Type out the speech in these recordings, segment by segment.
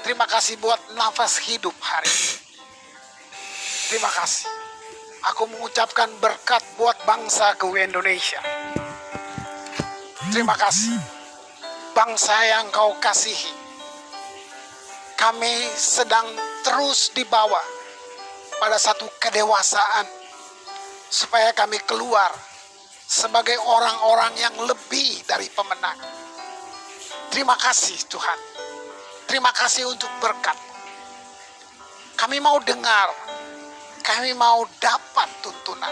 Terima kasih buat nafas hidup hari ini. Terima kasih. Aku mengucapkan berkat buat bangsaku Indonesia. Terima kasih. Bangsa yang kau kasihi. Kami sedang terus dibawa pada satu kedewasaan supaya kami keluar sebagai orang-orang yang lebih dari pemenang. Terima kasih Tuhan. Terima kasih untuk berkat. Kami mau dengar, kami mau dapat tuntunan,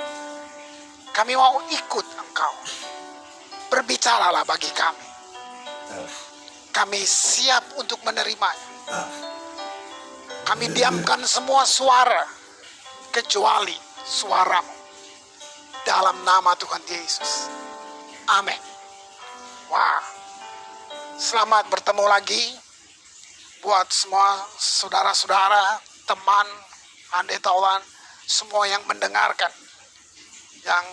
kami mau ikut Engkau. Berbicaralah bagi kami. Kami siap untuk menerimanya. Kami diamkan semua suara kecuali suara-Mu. Dalam nama Tuhan Yesus. Amin. Wah. Selamat bertemu lagi buat semua saudara-saudara, teman, handetawan, semua yang mendengarkan. Yang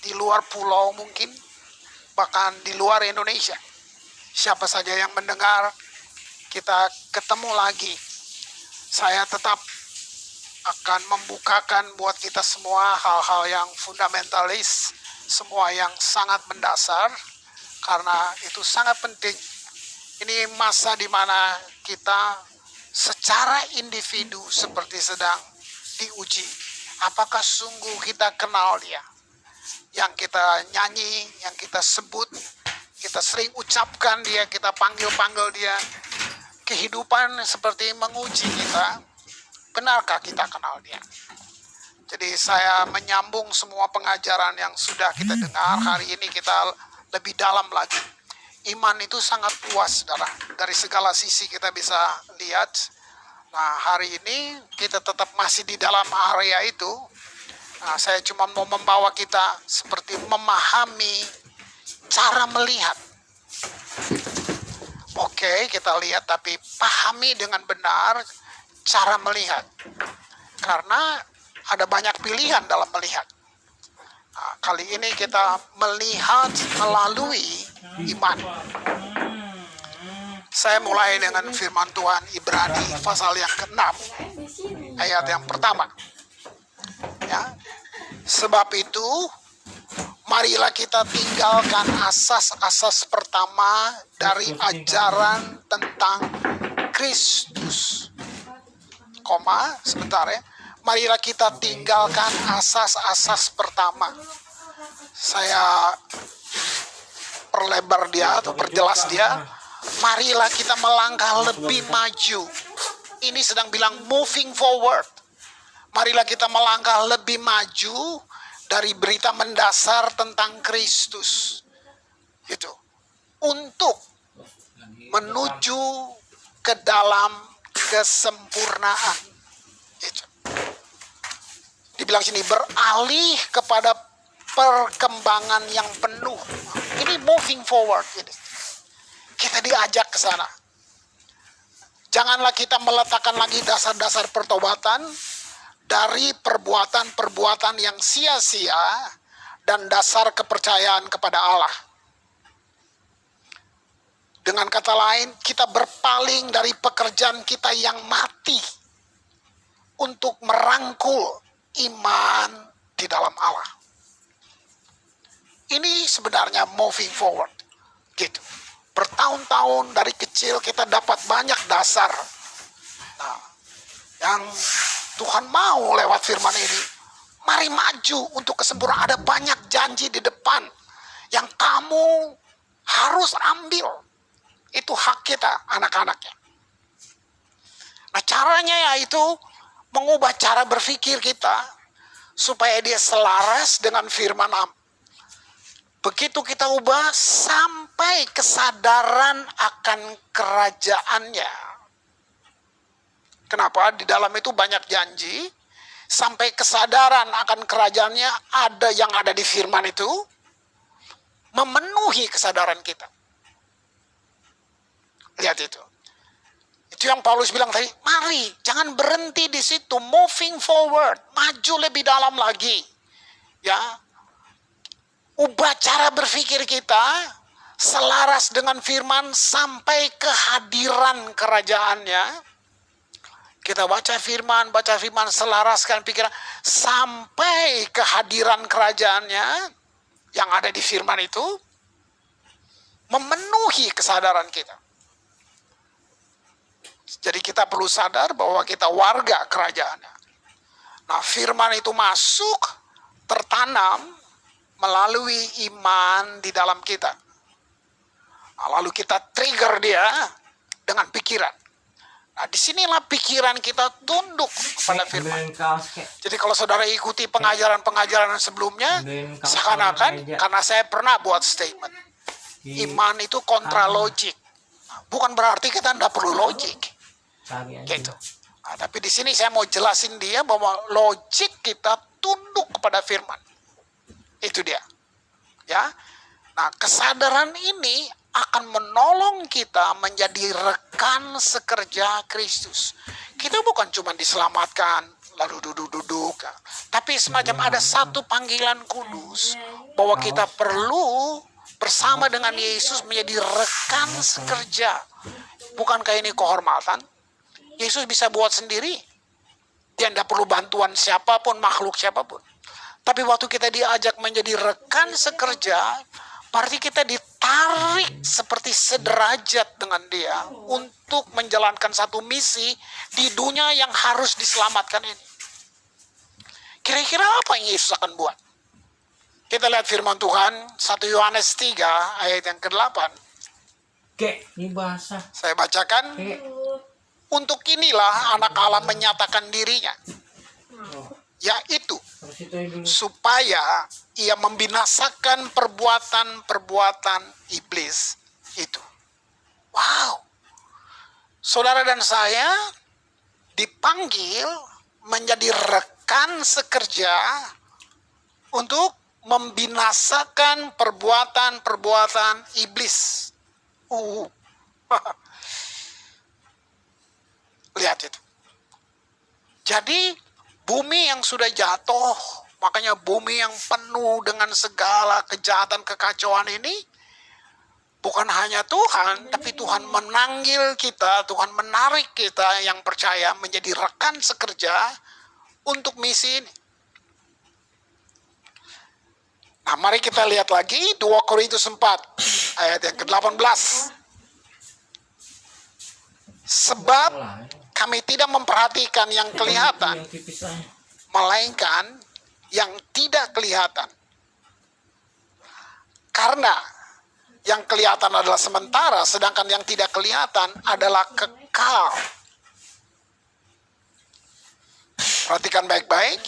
di luar pulau mungkin, bahkan di luar Indonesia. Siapa saja yang mendengar, kita ketemu lagi. Saya tetap akan membukakan buat kita semua hal-hal yang fundamentalis, semua yang sangat mendasar, karena itu sangat penting. Ini masa di mana kita secara individu seperti sedang diuji. Apakah sungguh kita kenal Dia? Yang kita nyanyi, yang kita sebut, kita sering ucapkan Dia, kita panggil-panggil Dia. Kehidupan seperti menguji kita. Benarkah kita kenal Dia? Jadi saya menyambung semua pengajaran yang sudah kita dengar. Hari ini kita lebih dalam lagi. Iman itu sangat luas, saudara. Dari segala sisi kita bisa lihat. Nah, hari ini kita tetap masih di dalam area itu. Nah, saya cuma mau membawa kita seperti memahami cara melihat. Oke, kita lihat, tapi pahami dengan benar cara melihat. Karena ada banyak pilihan dalam melihat. Nah, kali ini kita melihat melalui iman. Saya mulai dengan firman Tuhan Ibrani pasal yang ke-6 ayat yang pertama. Ya. Sebab itu marilah kita tinggalkan asas-asas pertama dari ajaran tentang Kristus. Sebentar ya. Marilah kita tinggalkan asas-asas pertama. Saya perlebar dia atau perjelas dia. Marilah kita melangkah lebih maju. Ini sedang bilang moving forward. Marilah kita melangkah lebih maju dari berita mendasar tentang Kristus. Gitu. Untuk menuju ke dalam kesempurnaan. Itu. Dibilang sini beralih kepada perkembangan yang penuh. Ini moving forward. Kita diajak ke sana. Janganlah kita meletakkan lagi dasar-dasar pertobatan dari perbuatan-perbuatan yang sia-sia dan dasar kepercayaan kepada Allah. Dengan kata lain, kita berpaling dari pekerjaan kita yang mati untuk merangkul iman di dalam Allah. Ini sebenarnya moving forward. Gitu. Bertahun-tahun dari kecil kita dapat banyak dasar. Nah, yang Tuhan mau lewat firman ini, mari maju untuk kesempurnaan. Ada banyak janji di depan yang kamu harus ambil. Itu hak kita, anak-anaknya. Nah, caranya yaitu mengubah cara berpikir kita supaya dia selaras dengan firman Allah. Begitu kita ubah sampai kesadaran akan kerajaannya. Kenapa? Di dalam itu banyak janji. Sampai kesadaran akan kerajaannya yang ada di firman itu. Memenuhi kesadaran kita. Lihat itu. Itu yang Paulus bilang tadi. Mari, jangan berhenti di situ. Moving forward. Maju lebih dalam lagi. Ya. Ubah cara berpikir kita selaras dengan firman sampai kehadiran kerajaannya. Kita baca firman, selaraskan pikiran sampai kehadiran kerajaannya yang ada di firman itu memenuhi kesadaran kita. Jadi kita perlu sadar bahwa kita warga kerajaannya. Nah, firman itu masuk, tertanam melalui iman di dalam kita. Nah, lalu kita trigger dia dengan pikiran. Nah, disinilah pikiran kita tunduk kepada firman. Jadi kalau saudara ikuti pengajaran-pengajaran sebelumnya, seakan-akan, karena saya pernah buat statement, iman itu kontra logik. Nah, bukan berarti kita tidak perlu logik. Gitu. Nah, tapi di sini saya mau jelasin dia bahwa logik kita tunduk kepada firman. Itu dia. Ya. Nah, kesadaran ini akan menolong kita menjadi rekan sekerja Kristus. Kita bukan cuma diselamatkan lalu duduk-duduk, tapi semacam ada satu panggilan kudus bahwa kita perlu bersama dengan Yesus menjadi rekan sekerja. Bukankah ini kehormatan? Yesus bisa buat sendiri. Dia tidak perlu bantuan siapapun, makhluk siapapun. Tapi waktu kita diajak menjadi rekan sekerja, berarti kita ditarik seperti sederajat dengan dia untuk menjalankan satu misi di dunia yang harus diselamatkan ini. Kira-kira apa yang Yesus akan buat? Kita lihat firman Tuhan, 1 Yohanes 3 ayat yang ke-8. Ini bahasa. Saya bacakan. Untuk inilah anak Allah menyatakan dirinya, yaitu supaya ia membinasakan perbuatan-perbuatan iblis itu. Wow. Saudara dan saya dipanggil menjadi rekan sekerja untuk membinasakan perbuatan-perbuatan iblis. Lihat itu. Jadi bumi yang sudah jatuh, makanya bumi yang penuh dengan segala kejahatan, kekacauan ini, bukan hanya Tuhan, tapi Tuhan menanggil kita, Tuhan menarik kita yang percaya menjadi rekan sekerja untuk misi ini. Nah, mari kita lihat lagi 2 Korintus 4 ayat yang ke-18. Sebab kami tidak memperhatikan yang kelihatan, melainkan yang tidak kelihatan. Karena yang kelihatan adalah sementara, sedangkan yang tidak kelihatan adalah kekal. Perhatikan baik-baik.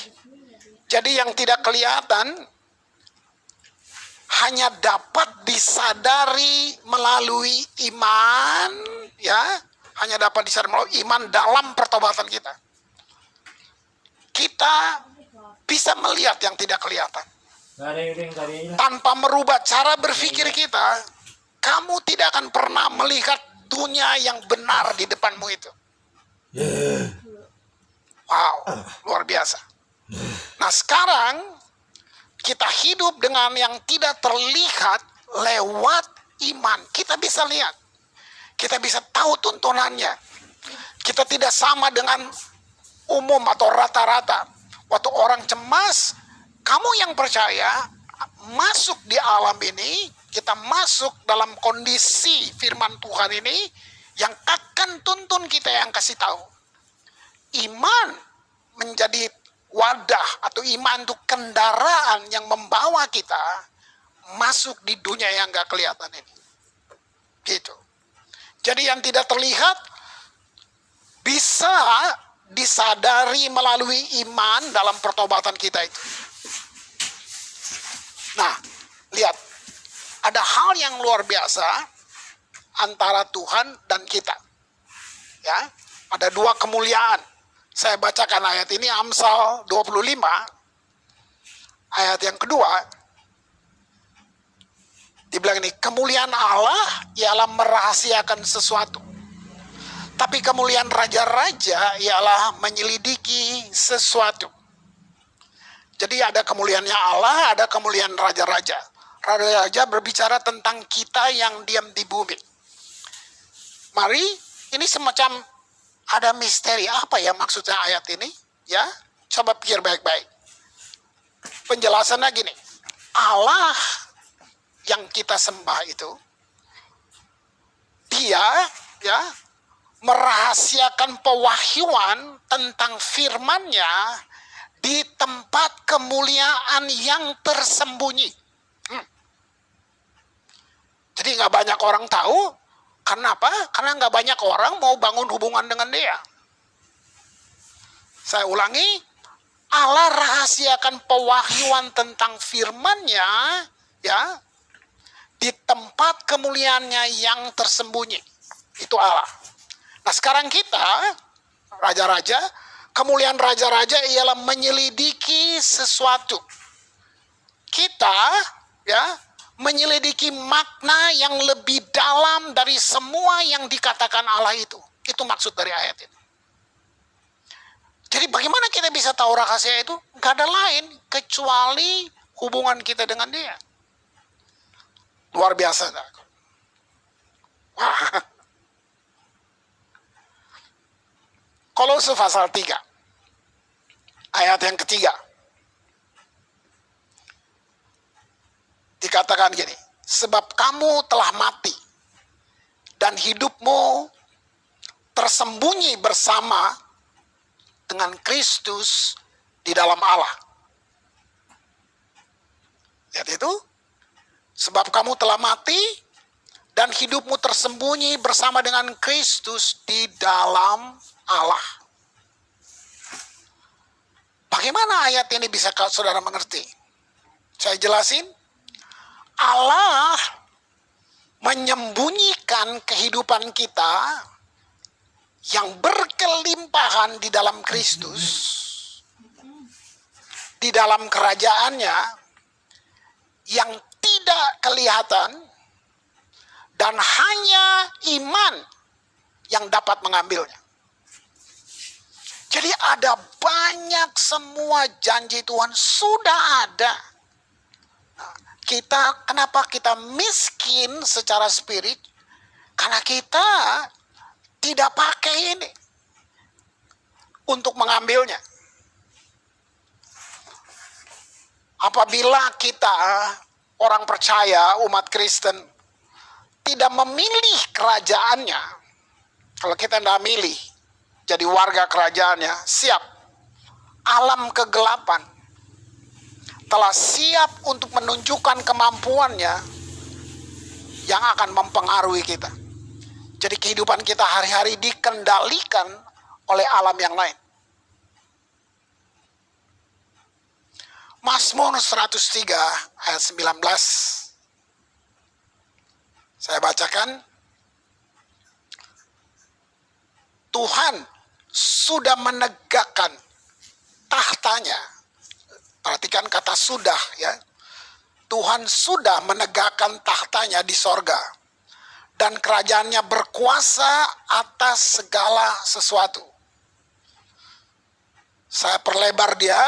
Jadi yang tidak kelihatan hanya dapat disadari melalui iman, ya. Hanya dapat disadari melalui iman dalam pertobatan kita. Kita bisa melihat yang tidak kelihatan. Tanpa merubah cara berpikir kita, kamu tidak akan pernah melihat dunia yang benar di depanmu itu. Wow, luar biasa. Nah, sekarang kita hidup dengan yang tidak terlihat lewat iman. Kita bisa lihat. Kita bisa tahu tuntunannya. Kita tidak sama dengan umum atau rata-rata. Waktu orang cemas, kamu yang percaya masuk di alam ini, kita masuk dalam kondisi firman Tuhan ini yang akan tuntun kita, yang kasih tahu. Iman menjadi wadah atau iman itu kendaraan yang membawa kita masuk di dunia yang gak kelihatan ini. Gitu. Jadi yang tidak terlihat bisa disadari melalui iman dalam pertobatan kita itu. Nah, lihat. Ada hal yang luar biasa antara Tuhan dan kita. Ya, ada dua kemuliaan. Saya bacakan ayat ini, Amsal 25, ayat yang kedua. Dibilang ini, kemuliaan Allah ialah merahasiakan sesuatu. Tapi kemuliaan raja-raja ialah menyelidiki sesuatu. Jadi ada kemuliaannya Allah, ada kemuliaan raja-raja. Raja-raja berbicara tentang kita yang diam di bumi. Mari, ini semacam ada misteri. Apa ya maksudnya ayat ini? Ya, coba pikir baik-baik. Penjelasannya gini, Allah yang kita sembah itu, dia ya merahasiakan pewahyuan tentang firman-Nya di tempat kemuliaan yang tersembunyi. Jadi nggak banyak orang tahu. Kenapa? Karena nggak banyak orang mau bangun hubungan dengan dia. Saya ulangi, Allah rahasiakan pewahyuan tentang firman-Nya ya di tempat kemuliaannya yang tersembunyi. Itu Allah. Nah sekarang kita, raja-raja, kemuliaan raja-raja ialah menyelidiki sesuatu. Kita ya menyelidiki makna yang lebih dalam dari semua yang dikatakan Allah itu. Itu maksud dari ayat ini. Jadi bagaimana kita bisa tahu rahasia itu? Gak ada lain kecuali hubungan kita dengan dia. Luar biasa. Wah. Kolose pasal 3. Ayat yang ketiga. Dikatakan gini, sebab kamu telah mati dan hidupmu tersembunyi bersama dengan Kristus di dalam Allah. Lihat itu, sebab kamu telah mati dan hidupmu tersembunyi bersama dengan Kristus di dalam Allah. Bagaimana ayat ini bisa saudara mengerti? Saya jelasin. Allah menyembunyikan kehidupan kita yang berkelimpahan di dalam Kristus, di dalam kerajaannya yang tidak kelihatan, dan hanya iman yang dapat mengambilnya. Jadi ada banyak semua janji Tuhan sudah ada. Kenapa kita miskin secara spirit? Karena kita tidak pakai ini untuk mengambilnya. Apabila kita orang percaya, umat Kristen, tidak memilih kerajaannya, kalau kita tidak milih jadi warga kerajaannya, siap alam kegelapan telah siap untuk menunjukkan kemampuannya yang akan mempengaruhi kita. Jadi kehidupan kita hari-hari dikendalikan oleh alam yang lain. Mazmur 103 ayat 19. Saya bacakan. Tuhan sudah menegakkan tahtanya. Perhatikan kata sudah ya. Tuhan sudah menegakkan tahtanya di sorga. Dan kerajaannya berkuasa atas segala sesuatu. Saya perlebar dia.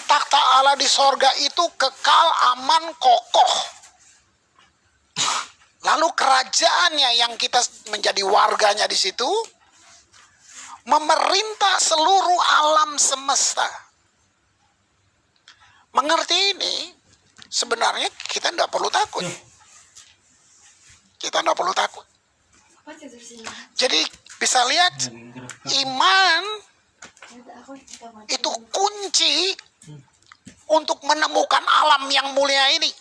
Takhta Allah di sorga itu kekal, aman, kokoh. Lalu kerajaannya yang kita menjadi warganya di situ memerintah seluruh alam semesta. Mengerti ini, sebenarnya kita tidak perlu takut. Kita tidak perlu takut. Jadi bisa lihat, iman itu kunci untuk menemukan alam yang mulia ini.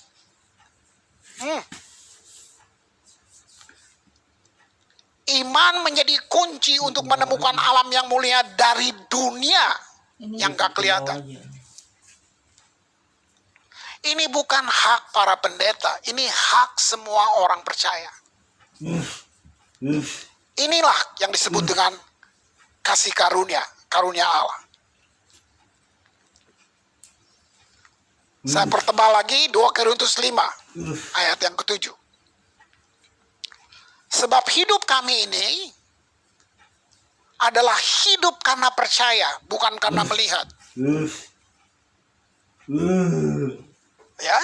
Iman menjadi kunci untuk menemukan alam yang mulia dari dunia yang gak kelihatan. Ini bukan hak para pendeta, ini hak semua orang percaya. Inilah yang disebut dengan kasih karunia, karunia Allah. Saya pertebal lagi 2 Korintus 5 ayat yang ke-7. Sebab hidup kami ini adalah hidup karena percaya, bukan karena melihat. Ya,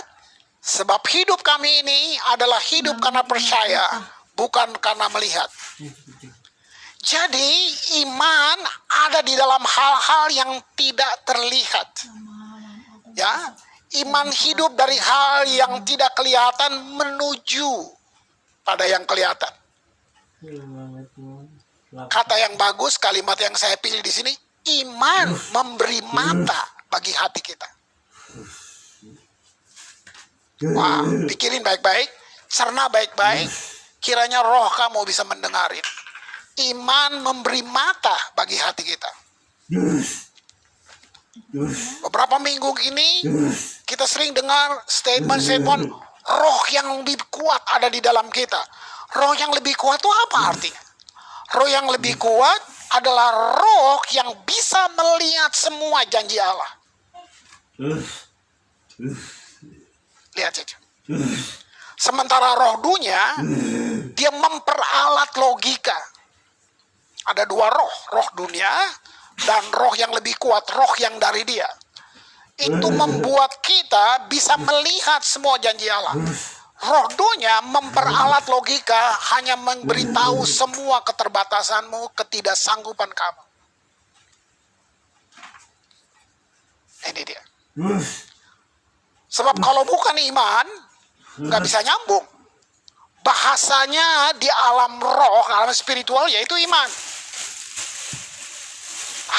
sebab hidup kami ini adalah hidup karena percaya, bukan karena melihat. Jadi iman ada di dalam hal-hal yang tidak terlihat. Ya, iman hidup dari hal yang tidak kelihatan menuju pada yang kelihatan. Kata yang bagus, kalimat yang saya pilih di sini, iman memberi mata bagi hati kita. Wah, pikirin baik-baik, cerna baik-baik, kiranya roh kamu bisa mendengarin. Iman memberi mata bagi hati kita. Beberapa minggu ini kita sering dengar statement-statement roh yang lebih kuat ada di dalam kita. Roh yang lebih kuat itu apa artinya? Roh yang lebih kuat adalah roh yang bisa melihat semua janji Allah. Lihat saja. Sementara roh dunia, dia memperalat logika. Ada dua roh, roh dunia dan roh yang lebih kuat, roh yang dari dia. Itu membuat kita bisa melihat semua janji Allah. Roh dunia memperalat logika, hanya memberitahu semua keterbatasanmu, ketidaksanggupan kamu. Ini dia. Sebab kalau bukan iman, nggak bisa nyambung. Bahasanya di alam roh, alam spiritual, yaitu iman.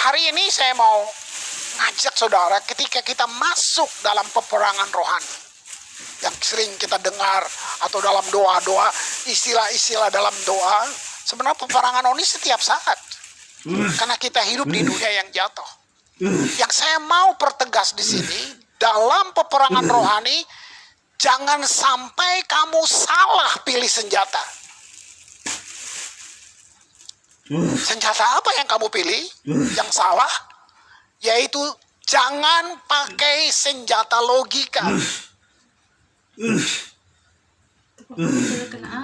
Hari ini saya mau ngajak saudara ketika kita masuk dalam peperangan rohani. Yang sering kita dengar atau dalam doa-doa, istilah-istilah dalam doa. Sebenarnya peperangan rohani setiap saat. Karena kita hidup di dunia yang jatuh. Yang saya mau pertegas di sini, dalam peperangan rohani, jangan sampai kamu salah pilih senjata. Senjata apa yang kamu pilih? Yang salah, yaitu jangan pakai senjata logika.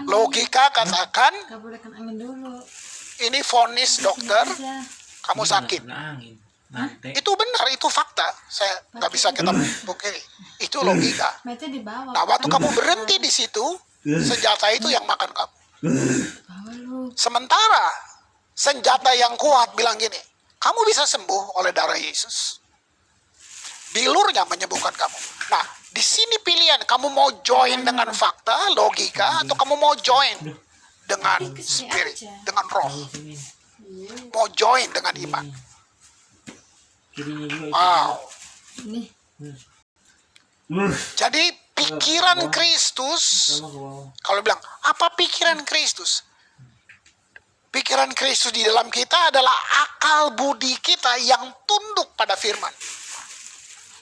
Logika katakan, ini vonis dokter, kamu sakit. Itu benar, itu fakta. Saya nggak bisa kita pungkiri. Itu logika. Nah, waktu kamu berhenti di situ, senjata itu yang makan kamu. Sementara senjata yang kuat bilang gini, kamu bisa sembuh oleh darah Yesus. Bilurnya menyembuhkan kamu. Nah, di sini pilihan, kamu mau join dengan fakta, logika, atau kamu mau join dengan spirit, dengan roh. Mau join dengan iman. Wow. Jadi pikiran Kristus, kalau bilang, apa pikiran Kristus? Pikiran Kristus di dalam kita adalah akal budi kita yang tunduk pada firman.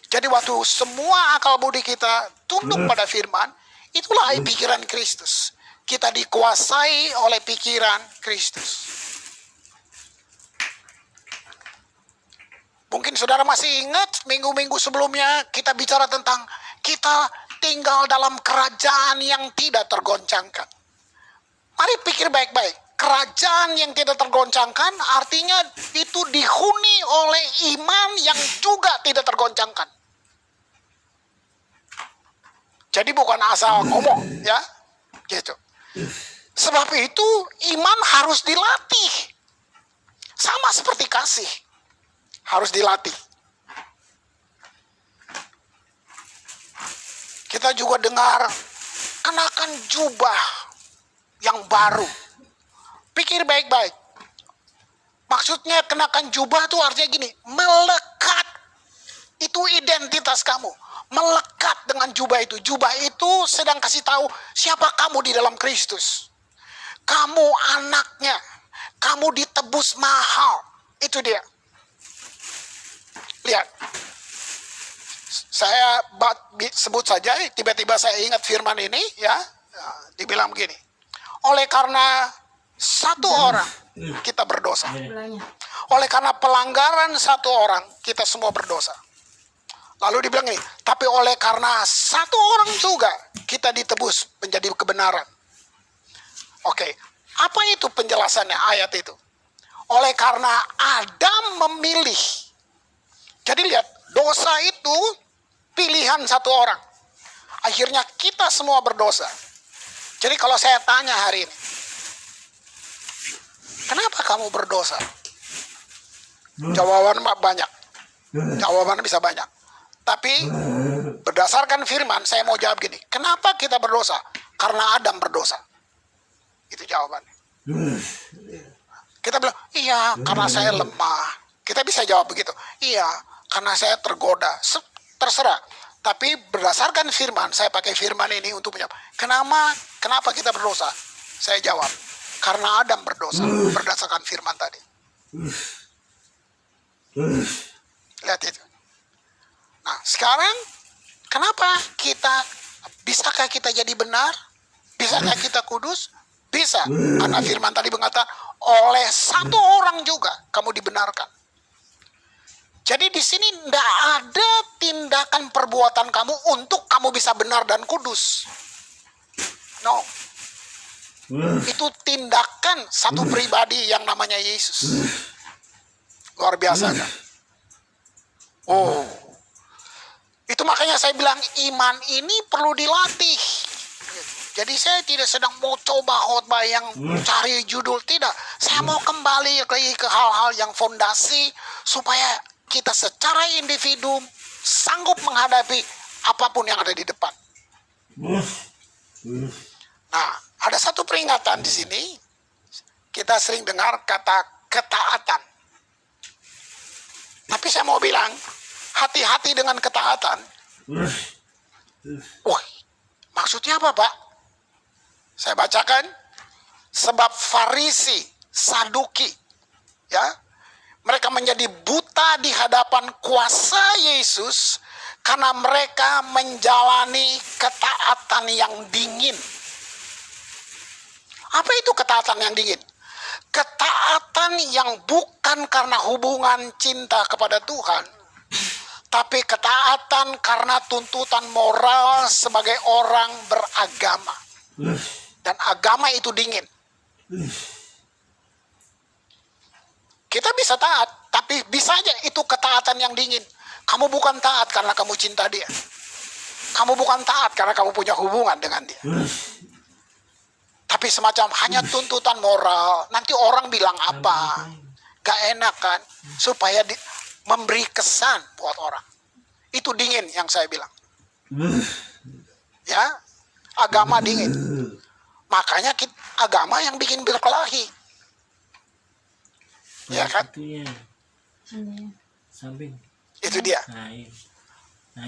Jadi waktu semua akal budi kita tunduk pada firman, itulah pikiran Kristus. Kita dikuasai oleh pikiran Kristus. Mungkin saudara masih ingat minggu-minggu sebelumnya kita bicara tentang kita tinggal dalam kerajaan yang tidak tergoncangkan. Mari pikir baik-baik. Kerajaan yang tidak tergoncangkan artinya itu dihuni oleh iman yang juga tidak tergoncangkan. Jadi bukan asal ngomong, ya, gitu. Sebab itu iman harus dilatih. Sama seperti kasih, harus dilatih. Kita juga dengar kenakan jubah yang baru. Pikir baik-baik. Maksudnya kenakan jubah itu artinya gini, melekat. Itu identitas kamu. Melekat dengan jubah itu. Jubah itu sedang kasih tahu siapa kamu di dalam Kristus. Kamu anaknya. Kamu ditebus mahal. Itu dia. Lihat. Saya sebut saja, tiba-tiba saya ingat firman ini, ya. Dibilang begini. Oleh karena satu orang kita berdosa. Oleh karena pelanggaran satu orang kita semua berdosa. Lalu dibilang ini, tapi oleh karena satu orang juga kita ditebus menjadi kebenaran. Oke, apa itu penjelasannya ayat itu? Oleh karena Adam memilih. Jadi lihat, dosa itu pilihan satu orang. Akhirnya kita semua berdosa. Jadi kalau saya tanya hari ini, kenapa kamu berdosa? Jawaban banyak. Jawaban bisa banyak. Tapi berdasarkan firman, saya mau jawab gini. Kenapa kita berdosa? Karena Adam berdosa. Itu jawabannya. Kita bilang, iya karena saya lemah. Kita bisa jawab begitu. Iya karena saya tergoda. Terserah. Tapi berdasarkan firman, saya pakai firman ini untuk menjawab. Kenapa kita berdosa? Saya jawab. Karena Adam berdosa. Berdasarkan firman tadi. Lihat itu. Nah sekarang, bisakah kita jadi benar? Bisakah kita kudus? Bisa. Karena firman tadi mengatakan, oleh satu orang juga kamu dibenarkan. Jadi di sini tidak ada tindakan perbuatan kamu untuk kamu bisa benar dan kudus. No. Itu tindakan satu pribadi yang namanya Yesus. Luar biasa kan? Oh. Itu makanya saya bilang iman ini perlu dilatih. Jadi saya tidak sedang mau coba khotbah yang cari judul, tidak. Saya mau kembali lagi ke hal-hal yang fondasi supaya kita secara individu sanggup menghadapi apapun yang ada di depan. Nah, ada satu peringatan di sini. Kita sering dengar kata ketaatan. Tapi saya mau bilang, hati-hati dengan ketaatan. Wah, maksudnya apa, Pak? Saya bacakan, sebab Farisi, Saduki, ya, mereka menjadi buta di hadapan kuasa Yesus karena mereka menjalani ketaatan yang dingin. Apa itu ketaatan yang dingin? Ketaatan yang bukan karena hubungan cinta kepada Tuhan, tapi ketaatan karena tuntutan moral sebagai orang beragama. Dan agama itu dingin. Kita bisa taat, tapi bisa aja itu ketaatan yang dingin. Kamu bukan taat karena kamu cinta dia. Kamu bukan taat karena kamu punya hubungan dengan dia. Tapi semacam hanya tuntutan moral. Nanti orang bilang apa? Gak enak kan? Supaya memberi kesan buat orang. Itu dingin yang saya bilang. Ya, agama dingin. Makanya agama yang bikin berkelahi. Ya kan? Itu dia.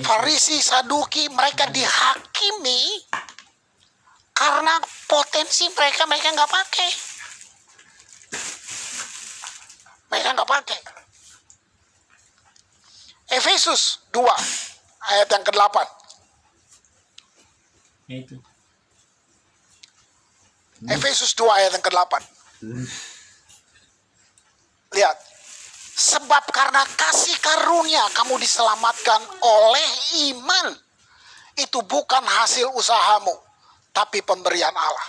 Farisi, Saduki, mereka dihakimi karena potensi mereka nggak pakai. Mereka nggak pakai. Efesus 2 ayat yang ke-8. Itu. Efesus 2 ayat yang ke-8. Lihat. Sebab karena kasih karunia kamu diselamatkan oleh iman. Itu bukan hasil usahamu, tapi pemberian Allah.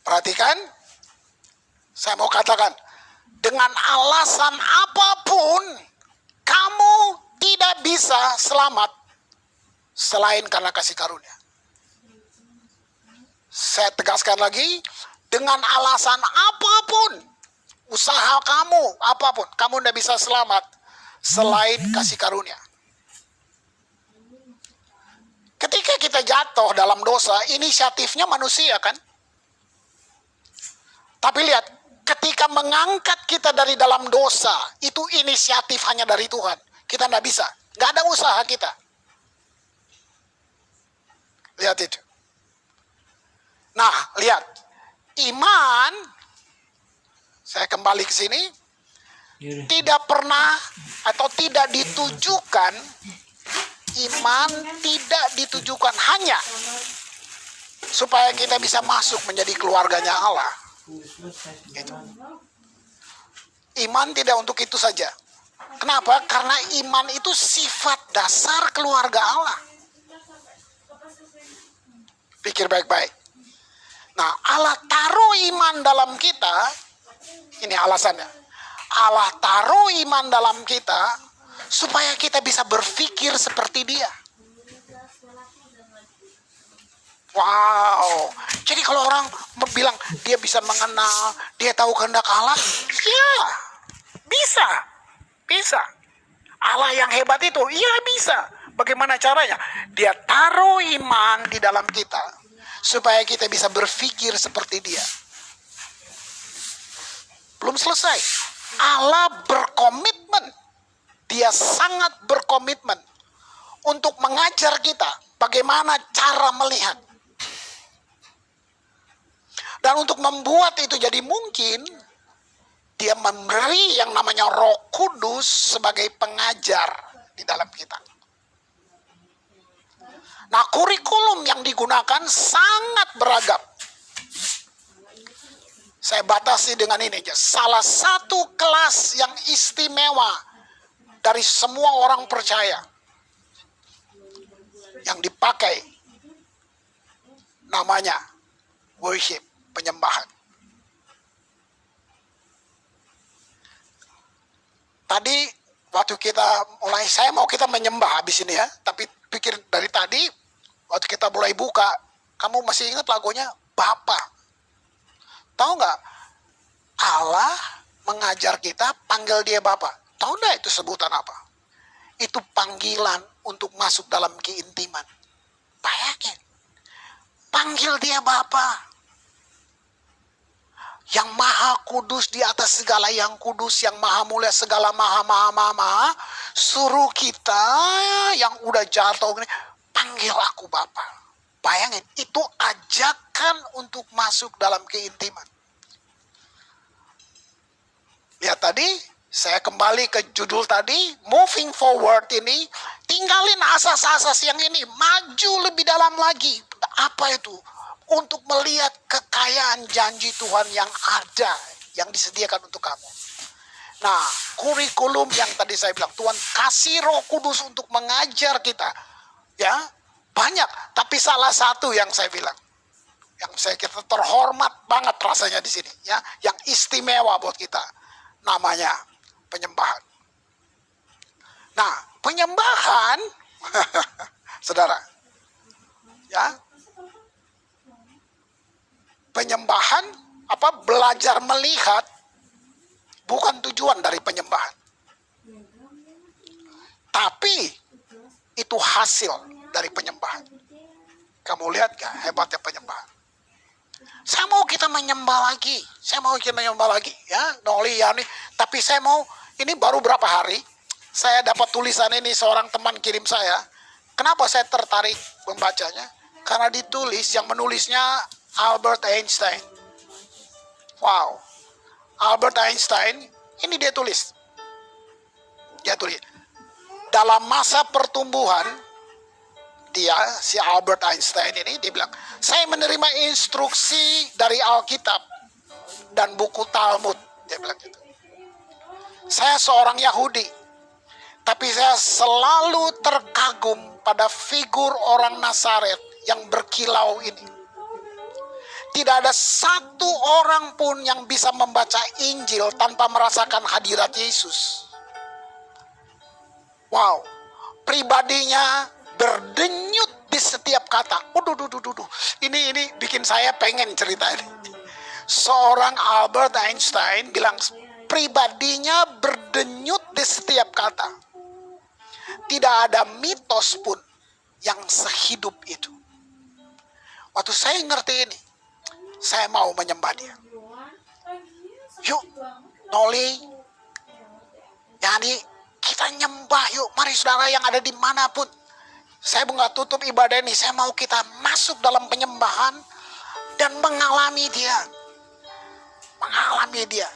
Perhatikan. Saya mau katakan, dengan alasan apapun kamu tidak bisa selamat selain karena kasih karunia. Saya tegaskan lagi, dengan alasan apapun, usaha kamu, apapun, kamu tidak bisa selamat selain kasih karunia. Ketika kita jatuh dalam dosa, inisiatifnya manusia kan? Tapi lihat, ketika mengangkat kita dari dalam dosa, itu inisiatif hanya dari Tuhan. Kita tidak bisa, nggak ada usaha kita. Lihat itu. Nah, lihat. Iman, saya kembali ke sini, tidak pernah atau tidak ditujukan, iman tidak ditujukan hanya supaya kita bisa masuk menjadi keluarganya Allah. Gitu. Iman tidak untuk itu saja. Kenapa? Karena iman itu sifat dasar keluarga Allah. Pikir baik-baik. Nah, Allah taruh iman dalam kita, ini alasannya. Allah taruh iman dalam kita, supaya kita bisa berpikir seperti dia. Wow. Jadi kalau orang bilang dia bisa mengenal, dia tahu kehendak Allah, ya bisa. Bisa. Allah yang hebat itu, iya bisa. Bagaimana caranya? Dia taruh iman di dalam kita supaya kita bisa berpikir seperti dia. Belum selesai. Allah berkomitmen. Dia sangat berkomitmen untuk mengajar kita bagaimana cara melihat. Dan untuk membuat itu jadi mungkin, dia memberi yang namanya Roh Kudus sebagai pengajar di dalam kita. Nah, kurikulum yang digunakan sangat beragam. Saya batasi dengan ini aja. Salah satu kelas yang istimewa dari semua orang percaya yang dipakai namanya worship, penyembahan. Tadi waktu kita mulai, saya mau kita menyembah habis ini ya, tapi pikir dari tadi waktu kita mulai buka, kamu masih ingat lagunya Bapa? Tahu nggak? Allah mengajar kita panggil dia Bapa. Tahu nggak itu sebutan apa? Itu panggilan untuk masuk dalam keintiman. Bayangin, panggil dia Bapa. Yang maha kudus di atas segala yang kudus, yang maha mulia segala maha, suruh kita yang udah jatuh ini, panggil aku Bapa. Bayangin, itu ajakan untuk masuk dalam keintiman. Ya tadi, saya kembali ke judul tadi, moving forward ini, tinggalin asas-asas yang ini, maju lebih dalam lagi. Apa itu? Untuk melihat kekayaan janji Tuhan yang ada, yang disediakan untuk kamu. Nah, kurikulum yang tadi saya bilang, Tuhan kasih Roh Kudus untuk mengajar kita. Ya, banyak. Tapi salah satu yang saya bilang, yang saya kira terhormat banget rasanya di sini, ya, yang istimewa buat kita, namanya penyembahan. Nah, penyembahan, saudara, ya, penyembahan belajar melihat bukan tujuan dari penyembahan, tapi itu hasil dari penyembahan. Kamu lihat gak hebatnya penyembahan? Saya mau kita menyembah lagi, ya, Noli, Yani. Tapi saya mau, ini baru berapa hari saya dapat tulisan ini, seorang teman kirim saya. Kenapa saya tertarik membacanya? Karena ditulis, yang menulisnya Albert Einstein. Wow. Albert Einstein, ini dia tulis. Dalam masa pertumbuhan, si Albert Einstein ini, dia bilang, saya menerima instruksi dari Alkitab dan buku Talmud. Dia bilang gitu. Saya seorang Yahudi, tapi saya selalu terkagum pada figur orang Nazaret yang berkilau ini. Tidak ada satu orang pun yang bisa membaca Injil tanpa merasakan hadirat Yesus. Wow, pribadinya berdenyut di setiap kata. Ini bikin saya pengen cerita ini. Seorang Albert Einstein bilang pribadinya berdenyut di setiap kata. Tidak ada mitos pun yang sehidup itu. Waktu saya ngerti ini, saya mau menyembah dia. Yuk, Noli, Yani, kita nyembah yuk. Mari saudara yang ada dimanapun. Saya nggak tutup ibadah ini. Saya mau kita masuk dalam penyembahan dan mengalami dia. Mengalami dia.